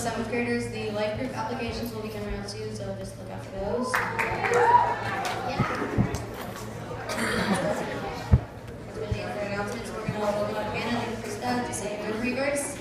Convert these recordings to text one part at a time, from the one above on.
7th graders, the life group applications will be coming out soon, so just look out for those. Yeah. That's really it for announcements. We're going to open up Hannah and Krista to say a memory verse.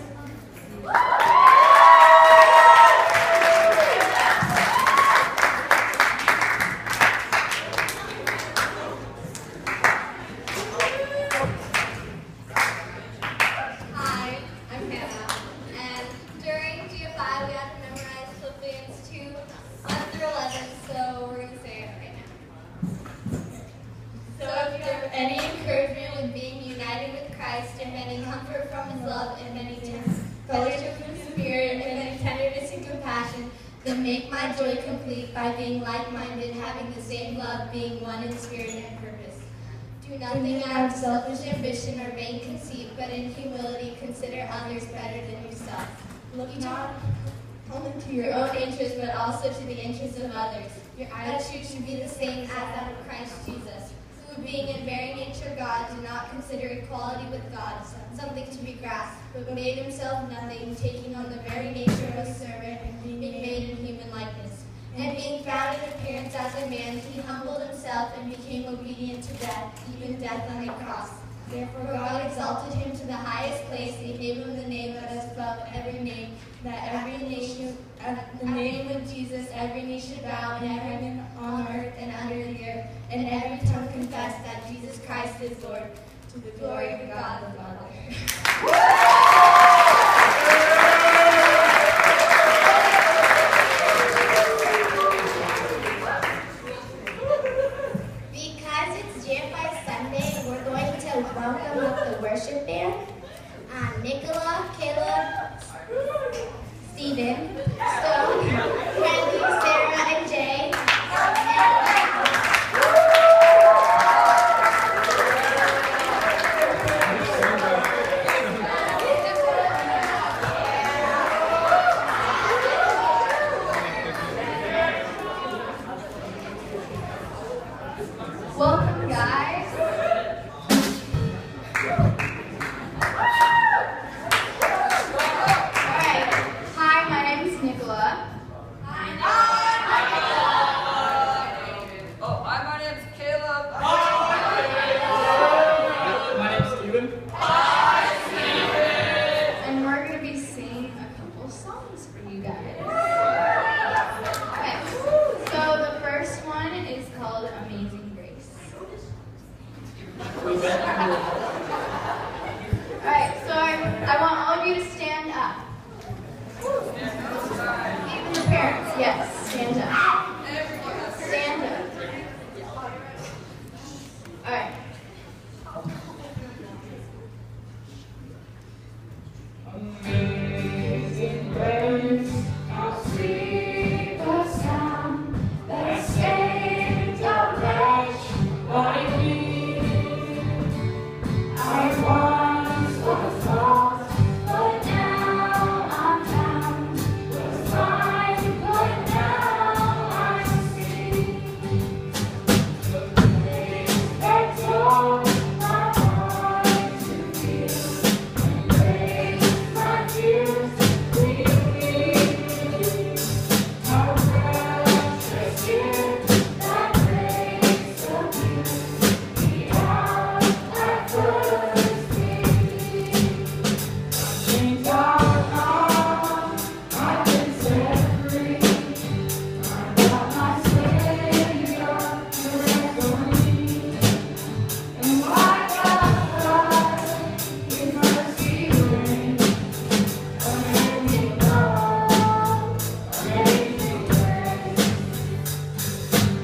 Then make my joy complete by being like-minded, having the same love, being one in spirit and purpose. Do nothing out of selfish ambition or vain conceit, but in humility consider others better than yourself. Look not only to your own interest, but also to the interests of others. Your attitude should be the same as that of Christ Jesus, who, being in very nature God, did not consider equality with God something to be grasped, but made himself nothing, taking on the very nature of a servant, and being made in human likeness. And being found in appearance as a man, he humbled himself and became obedient to death, even death on a cross. Therefore God exalted him to the highest place, and gave him the name that is above every name, that every nation, at the name of Jesus, every knee should bow, in heaven, on earth, and under the earth, and every tongue confess that Jesus Christ is Lord, to the glory of God the Father. Because it's JFI Sunday, we're going to welcome up the worship band. Nicola, Caleb, Stephen, Stone, Randy, Sarah, and Jay. Welcome, guys. Alright. Hi, my name is Nicola. Hi, my name's Caleb. My name's Steven. And we're going to be singing a couple songs for you guys. Okay. So the first one is called Amazing Grace. Alright, so I want all of you to stand up. Even the parents, yes, stand up. Stand up. Alright. Amazing grace, how sweet the sound that saved a wretch like me. I once was lost, but now I'm found. Was blind, but now I see. The grace that taught my heart to feel, and raised my tears freely. How precious is that grace of you, the hour I first believed. Chains are gone, I've been set free. I got my Savior to rescue me. And my God, His mercy reigns. Amazing love, amazing grace.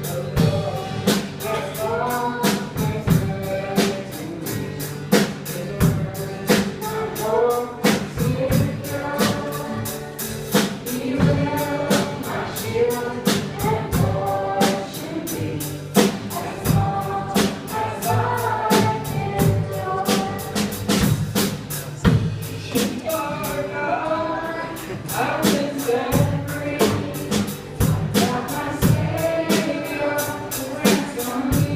The Lord has gone His way to me. My Lord, Savior, He will my shield and portion be. As long as I endure, chains are gone, I've been set free. I got my Savior to ransom me.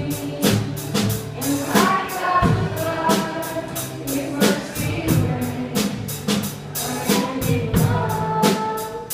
And my God, His mercy reigns. Unending love,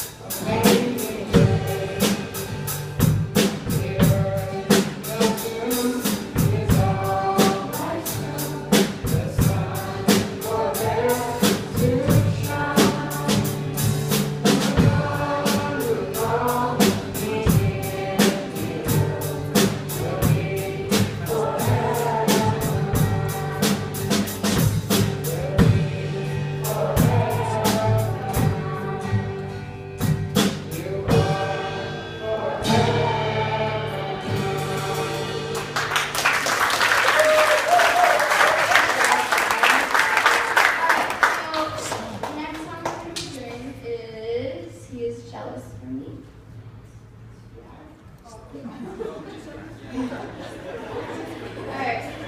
that was for me. Alright.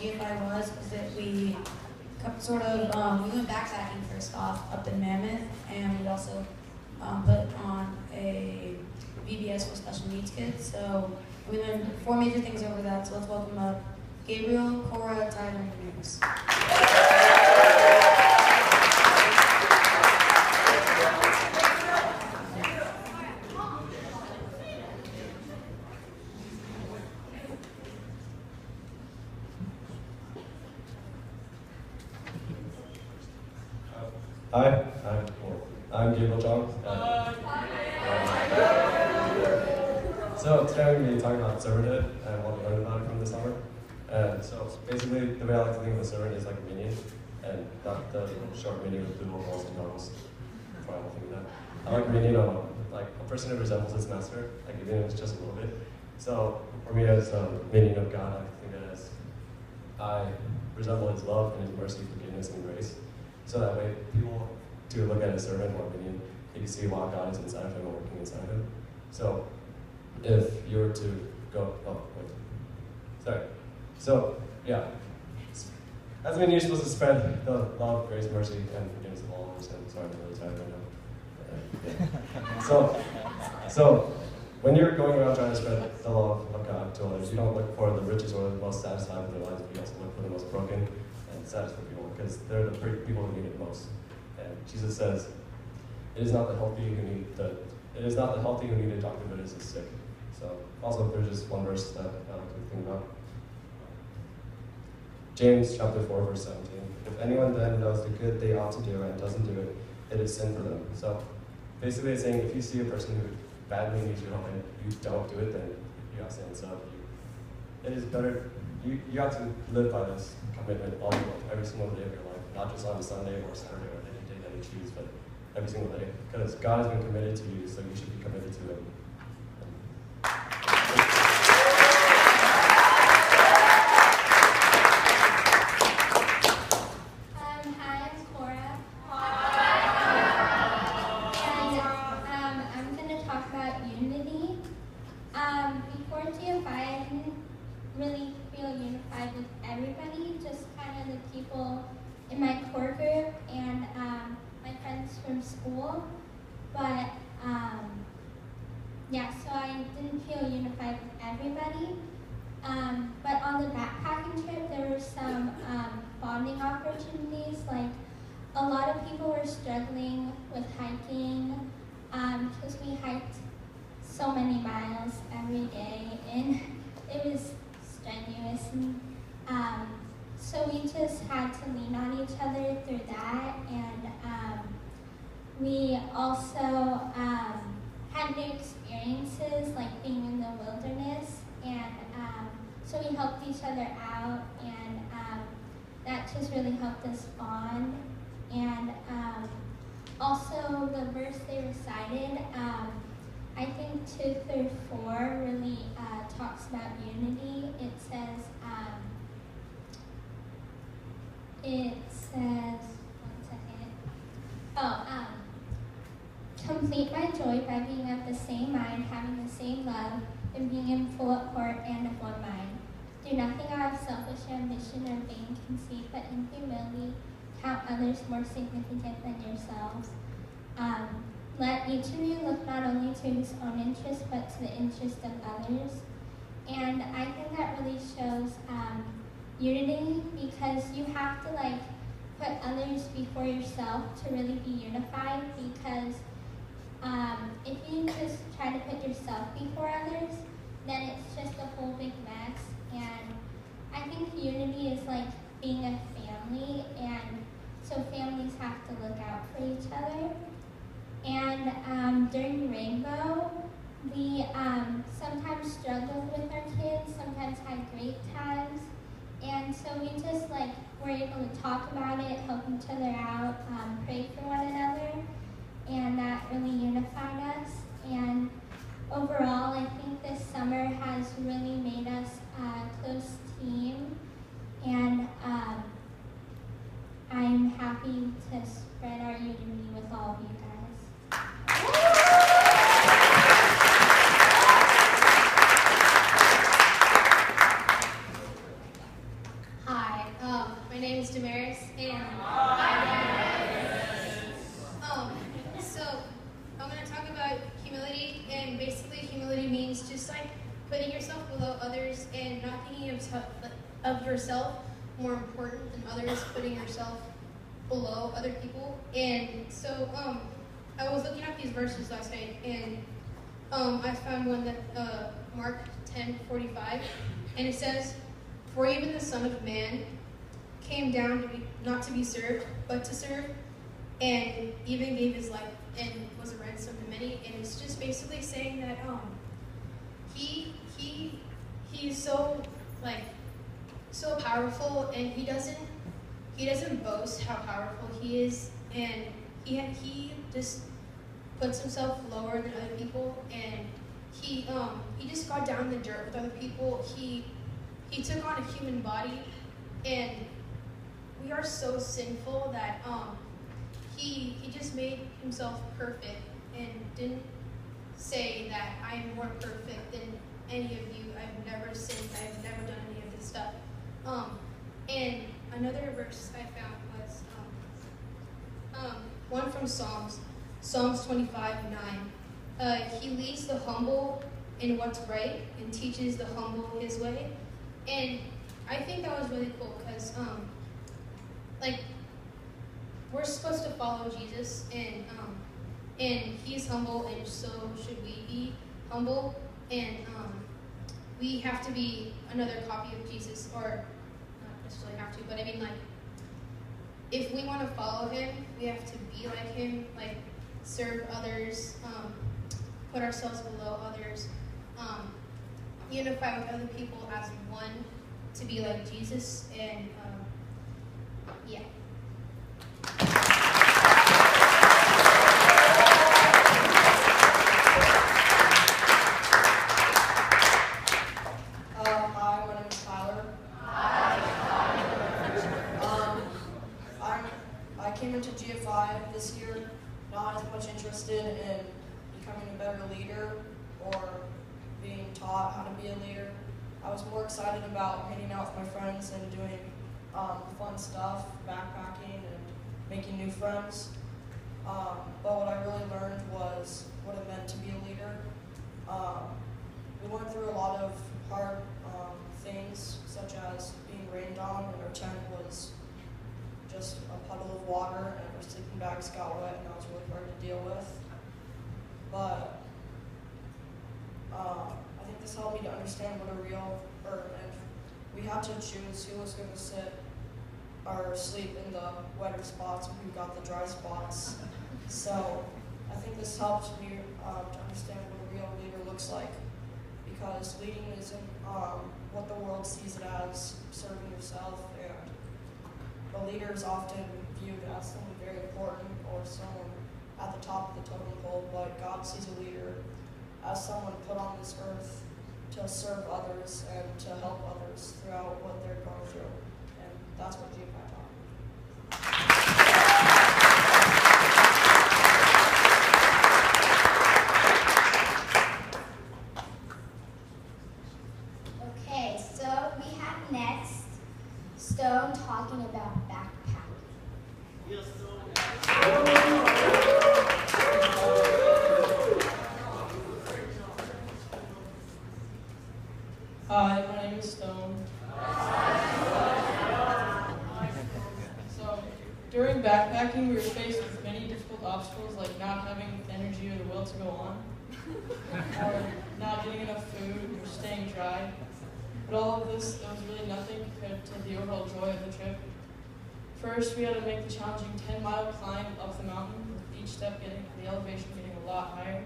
GFI was that we we went backpacking first off up in Mammoth, and we also put on a VBS for special needs kids. So we learned 4 major things over that. So let's welcome up Gabriel, Cora, Tyler, and Maris. Hi, I'm Gabriel Chong. So today I'm going to be talking about servanthood and what we learned about it from the summer. And so basically, the way I like to think of a servant is like a minion, and not the short minion with blue walls and arms. Try to think of that. I like minion of like a person who resembles its master, like even if it's just a little bit. So for me as a minion of God, I think that as I resemble His love and His mercy, forgiveness, and grace. So that way, people do look at a servant or minion, they can see why God is inside of him and working inside of him. So, if you were to go, So, yeah. As a minion, you're supposed to spread the love, grace, mercy, and forgiveness of all others. And sorry, I'm really tired right now. So, when you're going around trying to spread the love of God to others, you don't look for the richest or the most satisfied with their lives, but you also look for the most broken and saddest for people, because they're the people who need it most. And Jesus says, it is not the healthy who need a doctor, but it is the sick. So also there's just one verse that I like to think about. James chapter 4, verse 17. If anyone then knows the good they ought to do and doesn't do it, it is sin for them. So basically it's saying if you see a person who badly needs your help and you don't do it, then you have sin. So it is better, you have to live by this commitment every single day of your life, not just on Sunday or Saturday or any day that you choose, but every single day. Because God has been committed to you, so you should be committed to Him. Hi, I'm Cora. And I'm going to talk about unity. Before GFI, I didn't really feel unified with everybody, just kind of the people in my core group and my friends from school. But yeah, so I didn't feel unified with everybody. But on the backpacking trip, there were some bonding opportunities. Like a lot of people were struggling with hiking because we hiked so many miles every day, and it was strenuous. And so we just had to lean on each other through that, and we also had new experiences, like being in the wilderness, and so we helped each other out, and that just really helped us bond. And also the verse they recited, I think 2 through 4 really talks about unity. It says, one second. Complete my joy by being of the same mind, having the same love, and being in full accord and of one mind. Do nothing out of selfish ambition or vain conceit, but in humility count others more significant than yourselves. Let each of you look not only to his own interest, but to the interest of others. And I think that really shows unity, because you have to put others before yourself to really be unified, because if you just try to put yourself before others, then it's just a whole big mess. And I think unity is like being a family, and so families have to look out for each other. And during Rainbow, we sometimes struggled with our kids, sometimes had great times, and so we just were able to talk about it, help each other out, pray for one another, and that really unified us. And overall, I think this summer has really made us a close team, and I'm happy to spread our unity with all of you guys. Hi, My name is Damaris, and so I'm going to talk about humility, and basically humility means just like putting yourself below others and not thinking of yourself more important than others, putting yourself below other people. And so I was looking at these verses last night, and I found one that Mark 10:45, and it says, "For even the Son of Man came down not to be served, but to serve, and even gave his life and was a ransom to many." And it's just basically saying that he's so so powerful, and he doesn't boast how powerful he is, and he just puts himself lower than other people, and he just got down in the dirt with other people. He took on a human body, and we are so sinful that he just made himself perfect and didn't say that I am more perfect than any of you. I've never sinned. I've never done any of this stuff. And another verse I found was one from Psalms 25:9. He leads the humble in what's right and teaches the humble his way. And I think that was really cool because we're supposed to follow Jesus, and he's humble, and so should we be humble, and we have to be another copy of Jesus, or not necessarily have to, but I mean if we want to follow him, we have to be like him, serve others, put ourselves below others, unify with other people as one to be like Jesus, and yeah. Hi, my name is Tyler. I came into GFI this year not as much interested in becoming a better leader or being taught how to be a leader. I was more excited about hanging out with my friends and doing fun stuff, backpacking and making new friends. But what I really learned was what it meant to be a leader. We went through a lot of hard things, such as being rained on, and our tent was just a puddle of water, and our sleeping bags got wet, and that was really hard to deal with. But I think this helped me to understand what a real, and we had to choose who was going to sit or sleep in the wetter spots and who got the dry spots. So I think this helped me to understand what a real leader looks like, because leading isn't what the world sees it as, serving yourself, and a leader is often viewed as someone very important or someone at the top of the totem pole, but God sees a leader as someone put on this earth to serve others and to help others throughout what they're going through, and that's what GFI taught me. Okay, so we have next Stone talking about backpacking. Hi, my name is Stone. So, during backpacking, we were faced with many difficult obstacles, like not having energy or the will to go on, or not getting enough food, or staying dry. But all of this, there was really nothing compared to the overall joy of the trip. First, we had to make the challenging 10-mile climb up the mountain, with each step the elevation getting a lot higher.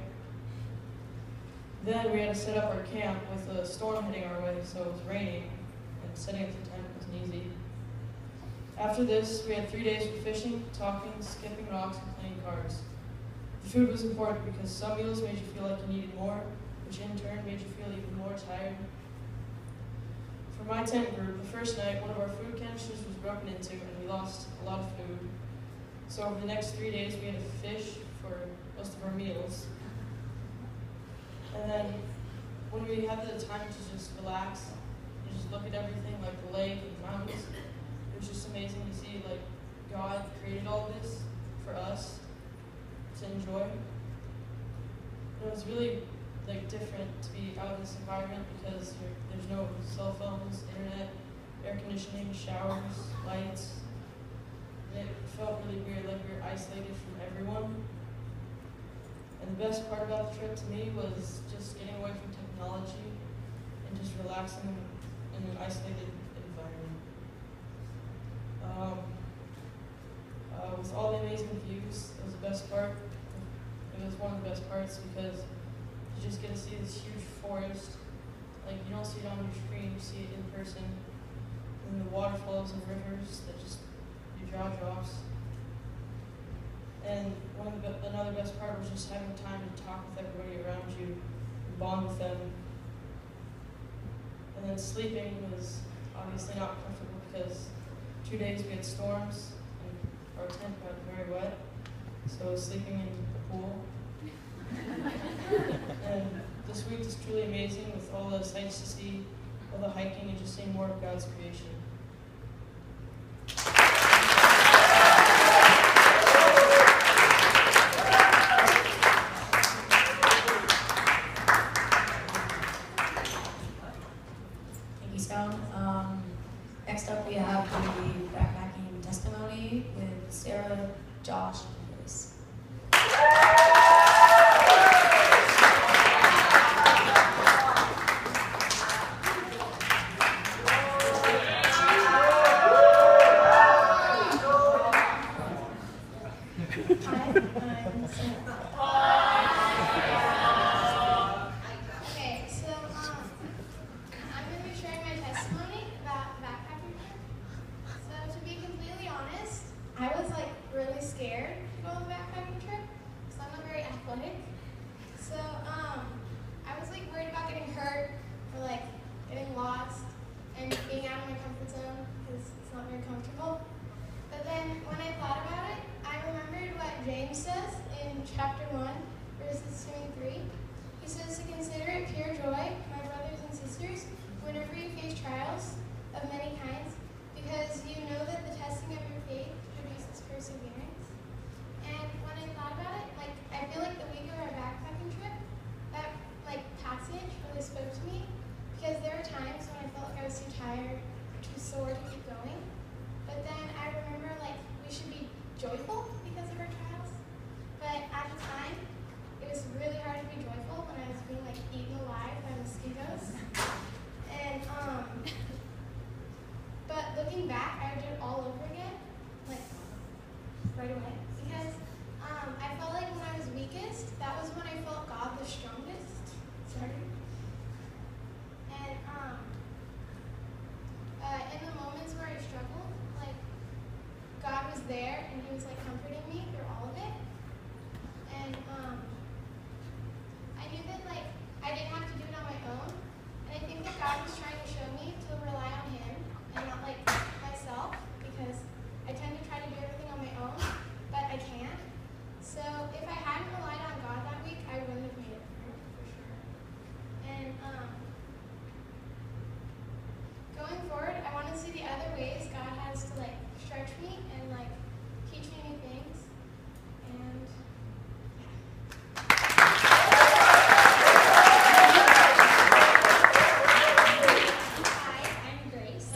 Then we had to set up our camp with a storm hitting our way, so it was raining, and setting up the tent wasn't easy. After this, we had 3 days for fishing, talking, skipping rocks, and playing cards. The food was important because some meals made you feel like you needed more, which in turn made you feel even more tired. For my tent group, the first night, one of our food canisters was broken into, and we lost a lot of food. So over the next 3 days, we had to fish for most of our meals. And then when we had the time to just relax and just look at everything, like the lake and the mountains, it was just amazing. God created all this for us to enjoy. It was really like different to be out in this environment because there's no cell phones, internet, air conditioning, showers, lights. And it felt really weird, like we were isolated from everyone. And the best part about the trip to me was just getting away from technology and just relaxing in an isolated environment. With all the amazing views, it was the best part. It was one of the best parts because you just get to see this huge forest. Like you don't see it on your screen, you see it in person. And the waterfalls and rivers that just your jaw drops. And another best part was just having time to talk with everybody around you, and bond with them. And then sleeping was obviously not comfortable because 2 days we had storms and our tent got very wet, so I was sleeping in the pool. And this week is truly amazing with all the sights to see, all the hiking, and just seeing more of God's creation. Thank you, Stone. Next up, we have the backpacking testimony with Sarah, Josh, and Liz. Okay, so I'm going to be sharing my testimony about the backpacking trip. So to be completely honest, I was like really scared to go on the backpacking trip because I'm not very athletic. So I was like worried about getting hurt or like getting lost and being out of my comfort zone because it's not very comfortable. But then when I thought about it, I remembered what James says in chapter 1, verses 2 and 3. He says to consider it pure joy, my brothers and sisters, whenever you face trials of many kinds, because you know that the testing of your faith produces perseverance. And when I thought about it, like I feel like the week of our backpacking trip, that like passage really spoke to me, because there were times when I felt like I was too tired, too sore to keep going. But then I remember like we should be joyful because of our trials. But at the time, it was really hard to be joyful when I was being like eaten alive by mosquitoes. And but looking back, I would do it all over again, like right away. Because I felt like when I was weakest, that was when I felt God the strongest. Sorry. And in the moments where I struggled, like God was there and He was like comforting me through all of it. And I knew that like I didn't have to do it on my own. And I think that God was trying to show me to rely on Him and not like myself, because I tend to try to do everything on my own, but I can't. So if I hadn't relied on God that week, I wouldn't have made it through for sure. And going forward, I want to see the other ways God has to like stretch me and like teach me new things. And Hi, I'm Grace.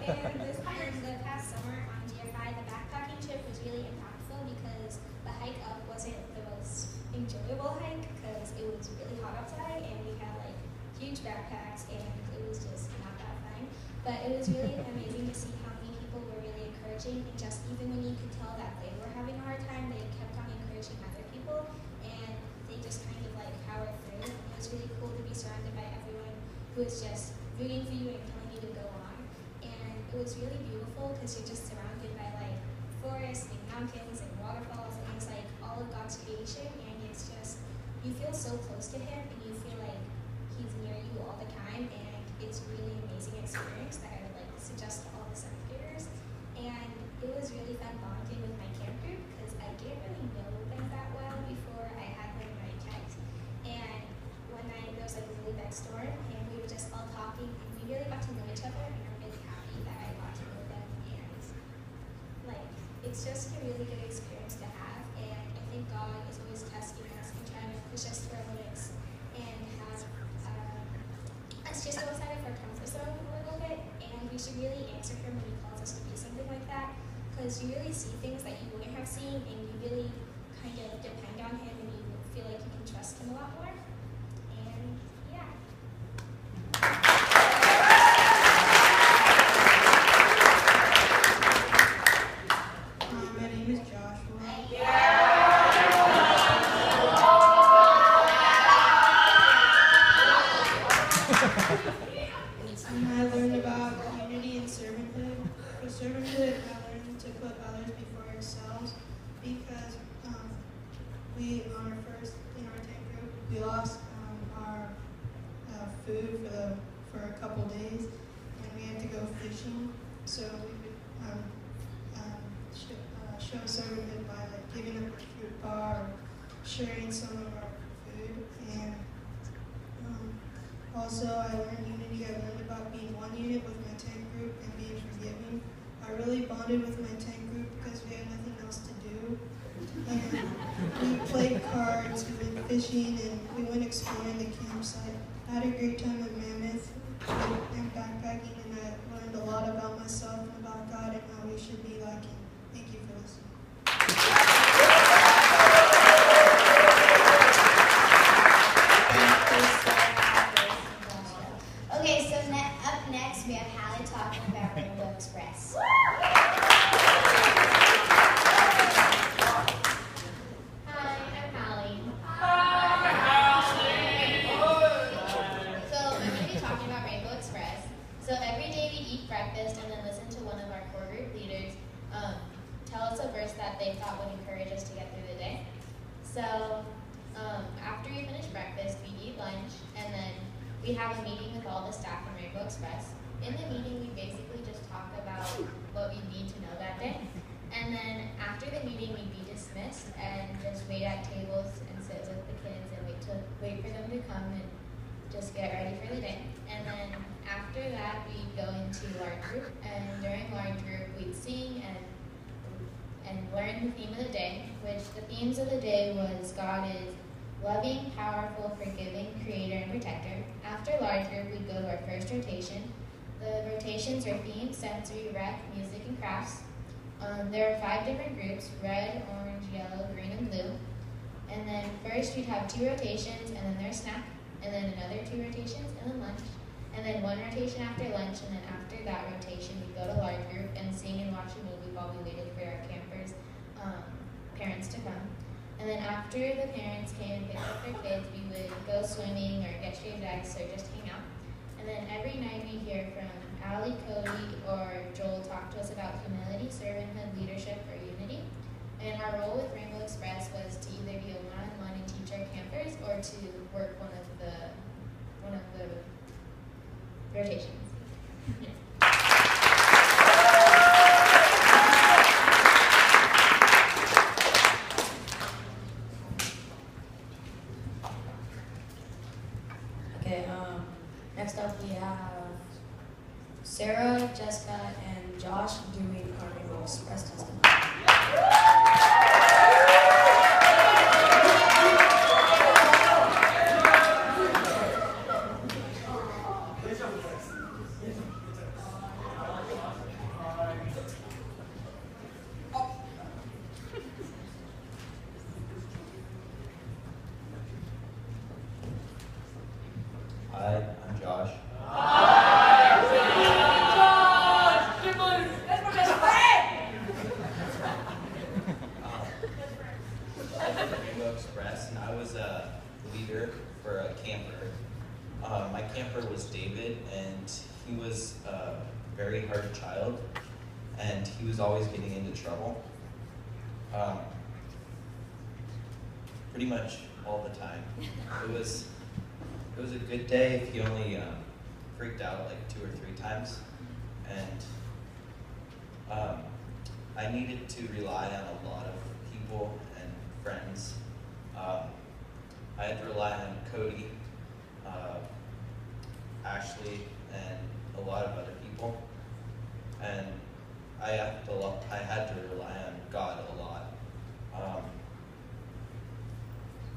And this the past summer on GFI, the backpacking trip was really impactful because the hike up wasn't the most enjoyable hike because it was really hot outside and we had like huge backpacks and it was just not that fun. But it was really amazing to see how many people were really encouraging, and just even when you could tell that they were having a hard time, they kept on encouraging other people and they just kind of like powered through. And it was really cool to be surrounded by everyone who was just rooting for you and telling you to go on. And it was really beautiful because you're just surrounded by like forests and mountains and waterfalls, and it's like all of God's creation, and it's just, you feel so close to Him and you feel like He's near you all the time, and it's a really amazing experience that I would like to suggest to all the seventh graders. And it was really fun bonding with my camp group because I didn't really know them that well before I had them in my tent. And one night there was like a really bad storm and we were just all talking and we really it's just a really good experience to have, and I think God is always testing us and trying to push us to our limits and have us just go outside of our comfort zone a little bit, and we should really answer Him when He calls us to do something like that, because you really see things that you wouldn't have seen, and you really kind of depend on Him, and you feel like you can trust Him a lot more. And yeah. My name is Joshua. And I learned about unity and servanthood. For servanthood, I learned to put others before ourselves because we, on our first, in our tank group, we lost our food for a couple days, and we had to go fishing. So we would show servanthood by like giving up a fruit bar or sharing some of our food. And also I learned unity. I learned about being one unit with my tank group and being forgiving. I really bonded with my tank group because we had nothing else to do. And we played cards, we went fishing, and we went exploring the campsite. I had a great time at Mammoth and backpacking, and I learned a lot about myself and about God and how we should be like Him. Thank you for listening. Okay, so up next we have Hallie talking about Rainbow Express. Hi, I'm Hallie. So I'm going to be talking about Rainbow Express. So every day we eat breakfast and then listen to one of our core group leaders tell us a verse that they thought would encourage us to get through the day. So after we finish breakfast, we eat lunch, and then we have a meeting with all the staff from Rainbow Express. In the meeting, we basically just talk about what we need to know that day. And then after the meeting, we'd be dismissed and just wait at tables and sit with the kids and wait for them to come and just get ready for the day. And then after that, we'd go into large group, and during large group, we'd sing and learn the theme of the day, which the themes of the day was God is loving, powerful, forgiving, creator, and protector. After large group, we'd go to our first rotation. The rotations are theme, sensory, rec, music, and crafts. There are 5 different groups: red, orange, yellow, green, and blue. And then first we'd have 2 rotations, and then there's snack, and then another 2 rotations, and then lunch. And then 1 rotation after lunch, and then after that rotation, we'd go to large group and sing and watch a movie while we waited for our campers' parents to come. And then after the parents came and picked up their kids, we would go swimming or get shaved ice or just hang out. And then every night we hear from Allie, Cody, or Joel talk to us about humility, servanthood, leadership, or unity. And our role with Rainbow Express was to either be a one-on-one and teach our campers, or to work one of the rotations. Okay, next up we have Sarah, Jessica, and Josh doing our Rainbow Express testimony. Hi, I'm Josh. I was at Rainbow Express, and I was a leader for a camper. My camper was David, and he was a very hard child, and he was always getting into trouble. Pretty much all the time. It was a good day if he only freaked out like 2 or 3 times, and I needed to rely on a lot of people and friends. I had to rely on Cody, Ashley, and a lot of other people, and I had to rely on God a lot.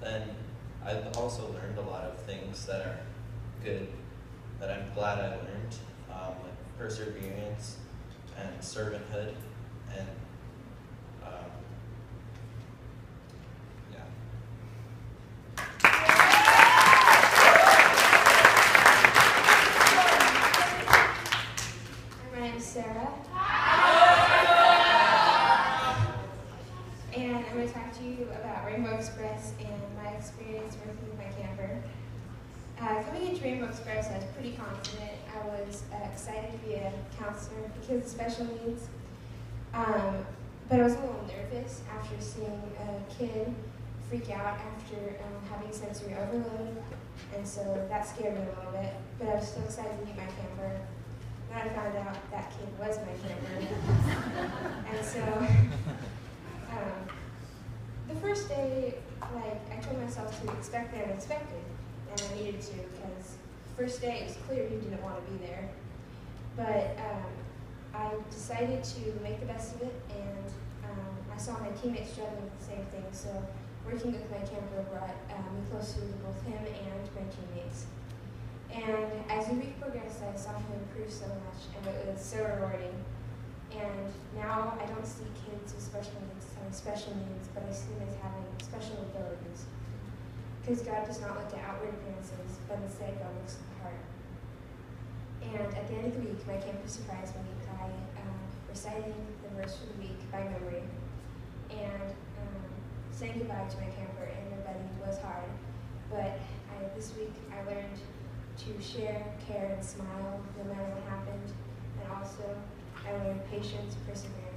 Then I've also learned a lot of things that are good, that I'm glad I learned, like perseverance and servanthood, and yeah. My name's Sarah. And I'm going to talk to you about Rainbow Express and my experience working with my camper. Coming into Rainbow Express, I was pretty confident. I was excited to be a counselor for kids with special needs. But I was a little nervous after seeing a kid freak out after having sensory overload. And so that scared me a little bit. But I was still excited to meet my camper. Then I found out that kid was my camper. And so the first day, I told myself to expect the unexpected, and I needed to, because first day it was clear you didn't want to be there. But I decided to make the best of it, and I saw my teammates struggling with the same thing, so working with my camper brought me closer to both him and my teammates. And as the week progressed, I saw him improve so much, and it was so rewarding. And now I don't see kids with special needs having special needs, but I see them as having special abilities. Because God does not look at outward appearances, but instead God looks at the heart. And at the end of the week, my camper surprised me by reciting the verse for the week by memory. And saying goodbye to my camper and their buddy was hard. But this week I learned to share, care, and smile no matter what happened. And also I learned patience, perseverance,